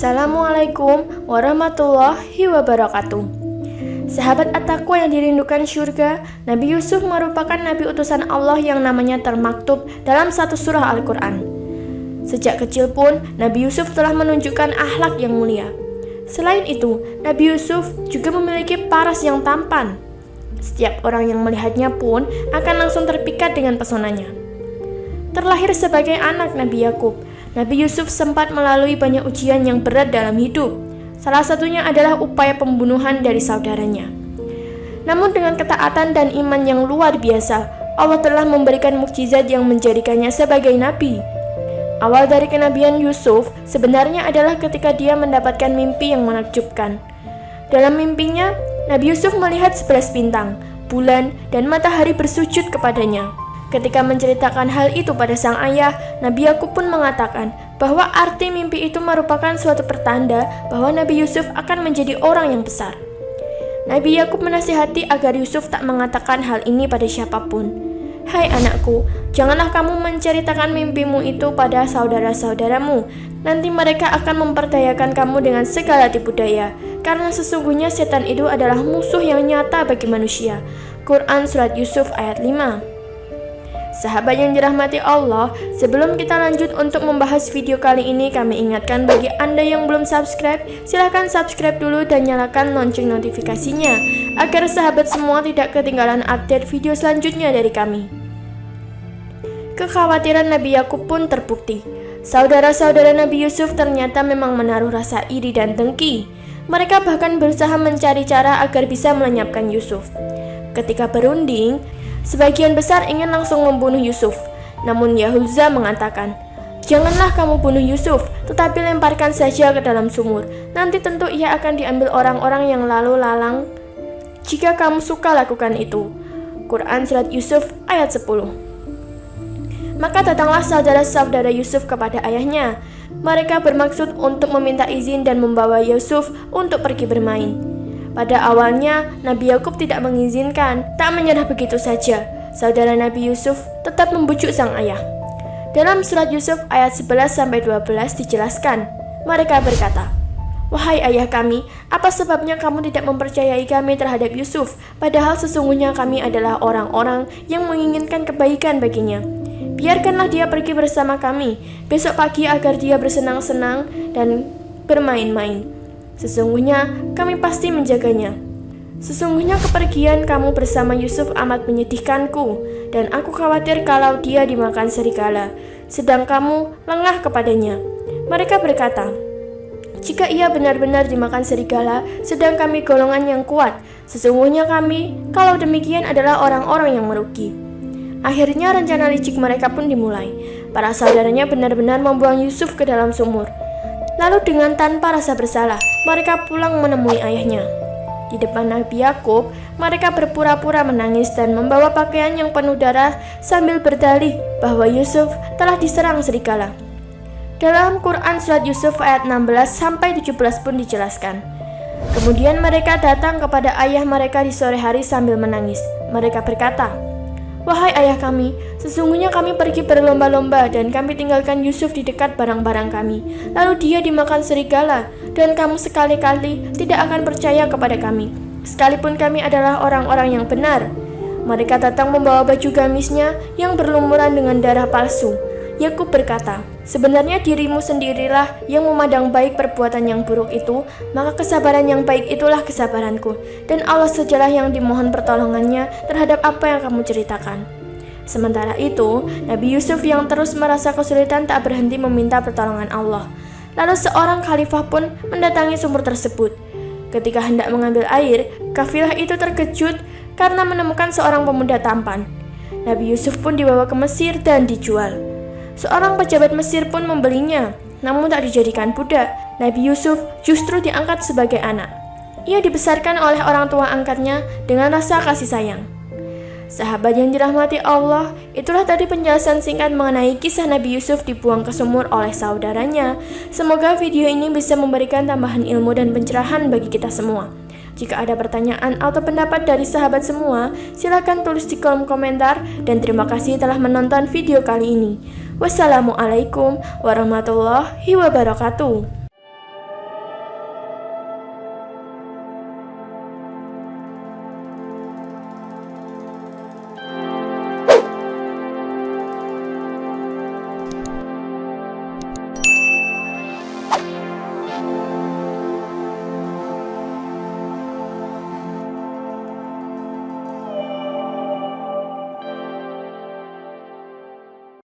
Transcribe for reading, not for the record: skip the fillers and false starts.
Assalamualaikum warahmatullahi wabarakatuh. Sahabat At-Taqwa yang dirindukan syurga, Nabi Yusuf merupakan Nabi utusan Allah yang namanya termaktub dalam satu surah Al-Quran. Sejak kecil pun, Nabi Yusuf telah menunjukkan akhlak yang mulia. Selain itu, Nabi Yusuf juga memiliki paras yang tampan. Setiap orang yang melihatnya pun akan langsung terpikat dengan pesonanya. Terlahir sebagai anak Nabi Yakub, Nabi Yusuf sempat melalui banyak ujian yang berat dalam hidup. Salah satunya adalah upaya pembunuhan dari saudaranya. Namun dengan ketaatan dan iman yang luar biasa, Allah telah memberikan mukjizat yang menjadikannya sebagai nabi. Awal dari kenabian Yusuf sebenarnya adalah ketika dia mendapatkan mimpi yang menakjubkan. Dalam mimpinya, Nabi Yusuf melihat 11 bintang, bulan, dan matahari bersujud kepadanya. Ketika menceritakan hal itu pada sang ayah, Nabi Yakub pun mengatakan bahwa arti mimpi itu merupakan suatu pertanda bahwa Nabi Yusuf akan menjadi orang yang besar. Nabi Yakub menasihati agar Yusuf tak mengatakan hal ini pada siapapun. Hai anakku, janganlah kamu menceritakan mimpimu itu pada saudara-saudaramu. Nanti mereka akan memperdayakan kamu dengan segala tipu daya, karena sesungguhnya setan itu adalah musuh yang nyata bagi manusia. Quran Surat Yusuf ayat 5. Sahabat yang dirahmati Allah, sebelum kita lanjut untuk membahas video kali ini, kami ingatkan bagi Anda yang belum subscribe, silahkan subscribe dulu dan nyalakan lonceng notifikasinya, agar sahabat semua tidak ketinggalan update video selanjutnya dari kami. Kekhawatiran Nabi Yakub pun terbukti. Saudara-saudara Nabi Yusuf ternyata memang menaruh rasa iri dan dengki. Mereka bahkan berusaha mencari cara agar bisa melenyapkan Yusuf. Ketika berunding, sebagian besar ingin langsung membunuh Yusuf. Namun Yahuza mengatakan, "Janganlah kamu bunuh Yusuf, tetapi lemparkan saja ke dalam sumur. Nanti tentu ia akan diambil orang-orang yang lalu lalang jika kamu suka lakukan itu." Quran Surat Yusuf ayat 10. Maka datanglah saudara-saudara Yusuf kepada ayahnya. Mereka bermaksud untuk meminta izin dan membawa Yusuf untuk pergi bermain. Pada awalnya, Nabi Yakub tidak mengizinkan, tak menyerah begitu saja. Saudara Nabi Yusuf tetap membujuk sang ayah. Dalam surat Yusuf ayat 11-12 dijelaskan, mereka berkata, "Wahai ayah kami, apa sebabnya kamu tidak mempercayai kami terhadap Yusuf, padahal sesungguhnya kami adalah orang-orang yang menginginkan kebaikan baginya. Biarkanlah dia pergi bersama kami, besok pagi agar dia bersenang-senang dan bermain-main. Sesungguhnya kami pasti menjaganya. Sesungguhnya kepergian kamu bersama Yusuf amat menyedihkanku, dan aku khawatir kalau dia dimakan serigala, sedang kamu lengah kepadanya." Mereka berkata, "Jika ia benar-benar dimakan serigala, sedang kami golongan yang kuat, sesungguhnya kami, kalau demikian adalah orang-orang yang merugi." Akhirnya rencana licik mereka pun dimulai. Para saudaranya benar-benar membuang Yusuf ke dalam sumur. Lalu dengan tanpa rasa bersalah, mereka pulang menemui ayahnya. Di depan Nabi Yakub, mereka berpura-pura menangis dan membawa pakaian yang penuh darah sambil berdalih bahwa Yusuf telah diserang serigala. Dalam Quran Surat Yusuf ayat 16-17 pun dijelaskan. Kemudian mereka datang kepada ayah mereka di sore hari sambil menangis. Mereka berkata, "Wahai ayah kami, sesungguhnya kami pergi berlomba-lomba dan kami tinggalkan Yusuf di dekat barang-barang kami. Lalu dia dimakan serigala, dan kamu sekali-kali tidak akan percaya kepada kami, sekalipun kami adalah orang-orang yang benar." Mereka datang membawa baju gamisnya yang berlumuran dengan darah palsu. Yakub berkata, "Sebenarnya dirimu sendirilah yang memandang baik perbuatan yang buruk itu, maka kesabaran yang baik itulah kesabaranku, dan Allah sajalah yang dimohon pertolongannya terhadap apa yang kamu ceritakan." Sementara itu, Nabi Yusuf yang terus merasa kesulitan tak berhenti meminta pertolongan Allah. Lalu seorang khalifah pun mendatangi sumur tersebut. Ketika hendak mengambil air, kafilah itu terkejut karena menemukan seorang pemuda tampan. Nabi Yusuf pun dibawa ke Mesir dan dijual. Seorang pejabat Mesir pun membelinya, namun tak dijadikan budak. Nabi Yusuf justru diangkat sebagai anak. Ia dibesarkan oleh orang tua angkatnya dengan rasa kasih sayang. Sahabat yang dirahmati Allah, itulah tadi penjelasan singkat mengenai kisah Nabi Yusuf dibuang ke sumur oleh saudaranya. Semoga video ini bisa memberikan tambahan ilmu dan pencerahan bagi kita semua. Jika ada pertanyaan atau pendapat dari sahabat semua, silakan tulis di kolom komentar, dan terima kasih telah menonton video kali ini. Wassalamualaikum warahmatullahi wabarakatuh.